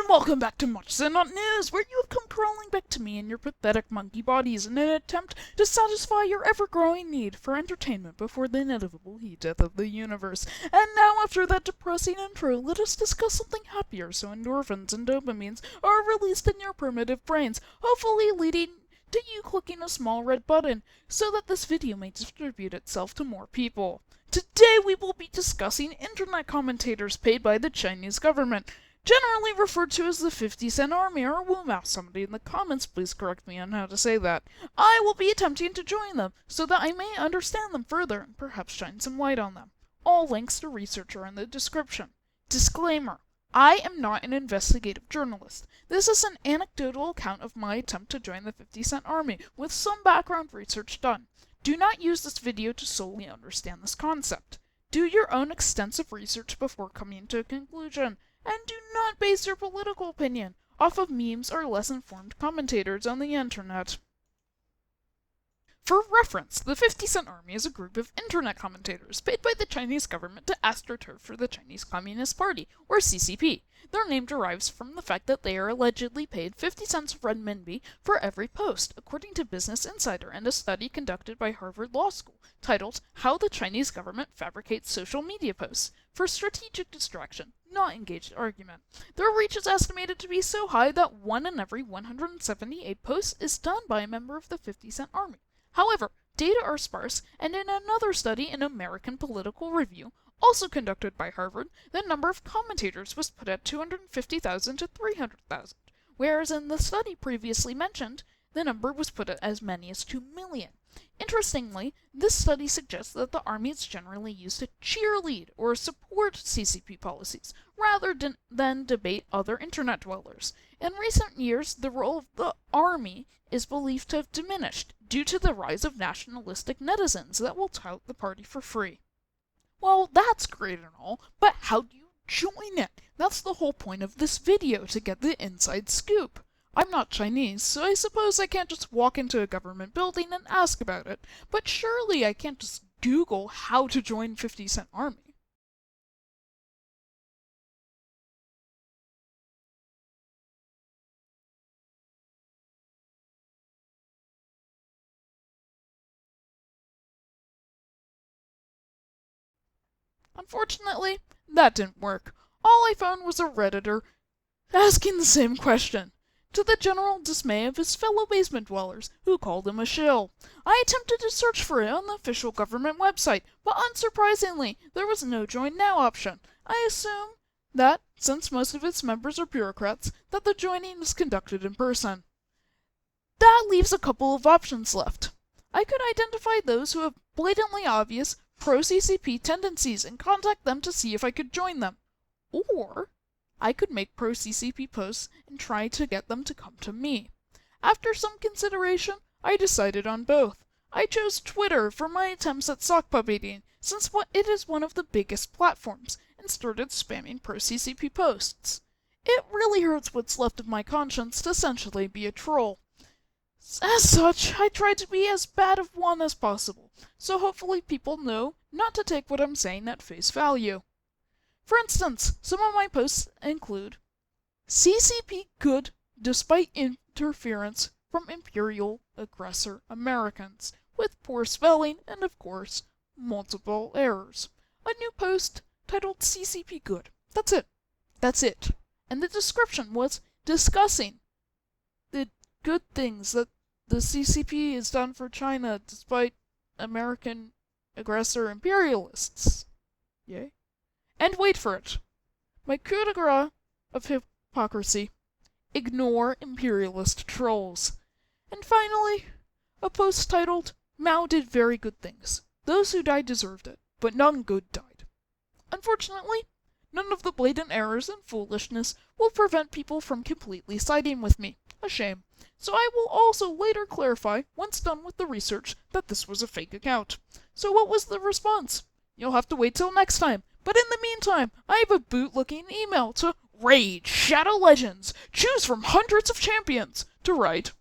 welcome back to Majzanatnous, where you have come crawling back to me in your pathetic monkey bodies in an attempt to satisfy your ever-growing need for entertainment before the inevitable heat death of the universe. And now, after that depressing intro, let us discuss something happier so endorphins and dopamines are released in your primitive brains, hopefully leading to you clicking a small red button so that this video may distribute itself to more people. Today we will be discussing internet commentators paid by the Chinese government, generally referred to as the 50-cent army or wumao. Somebody in the comments please correct me on how to say that. I will be attempting to join them so that I may understand them further and perhaps shine some light on them. All links to research are in the description. Disclaimer: I am not an investigative journalist. This is an anecdotal account of my attempt to join the 50-cent army, with some background research done. Do not use this video to solely understand this concept. Do your own extensive research before coming to a conclusion, and do not base your political opinion off of memes or less informed commentators on the internet. For reference, the 50-cent army is a group of internet commentators paid by the Chinese government to astroturf for the Chinese Communist Party, or CCP. Their name derives from the fact that they are allegedly paid 50 cents renminbi for every post, according to Business Insider and a study conducted by Harvard Law School, titled How the Chinese Government Fabricates Social Media Posts, for strategic distraction, not engaged argument. Their reach is estimated to be so high that 1 in every 178 posts is done by a member of the 50-cent army. However, data are sparse, and in another study in American Political Review, also conducted by Harvard, the number of commentators was put at 250,000 to 300,000, whereas in the study previously mentioned, the number was put at as many as 2 million. Interestingly, this study suggests that the army is generally used to cheerlead or support CCP policies, rather than debate other internet dwellers. In recent years, the role of the army is believed to have diminished due to the rise of nationalistic netizens that will tout the party for free. Well, that's great and all, but how do you join it? That's the whole point of this video, to get the inside scoop. I'm not Chinese, so I suppose I can't just walk into a government building and ask about it, but surely I can't just Google how to join 50-cent army. Unfortunately, that didn't work. All I found was a Redditor asking the same question, to the general dismay of his fellow basement dwellers, who called him a shill. I attempted to search for it on the official government website, but unsurprisingly, there was no Join Now option. I assume that, since most of its members are bureaucrats, that the joining is conducted in person. That leaves a couple of options left. I could identify those who have blatantly obvious pro-CCP tendencies and contact them to see if I could join them. Or I could make pro-CCP posts and try to get them to come to me. After some consideration, I decided on both. I chose Twitter for my attempts at sockpuppeting, since it is one of the biggest platforms, and started spamming pro-CCP posts. It really hurts what's left of my conscience to essentially be a troll. As such, I try to be as bad of one as possible, so hopefully people know not to take what I'm saying at face value. For instance, some of my posts include CCP good despite interference from imperial aggressor Americans, with poor spelling and, of course, multiple errors. A new post titled CCP good. That's it. That's it. And the description was discussing the good things that the CCP has done for China despite American aggressor imperialists. Yay. And wait for it. My coup de grace of hypocrisy. Ignore imperialist trolls. And finally, a post titled, Mao did very good things. Those who died deserved it, but none good died. Unfortunately, none of the blatant errors and foolishness will prevent people from completely siding with me. A shame. So I will also later clarify, once done with the research, that this was a fake account. So what was the response? You'll have to wait till next time. But in the meantime, I have a boot-looking email to Raid Shadow Legends. Choose from hundreds of champions to write.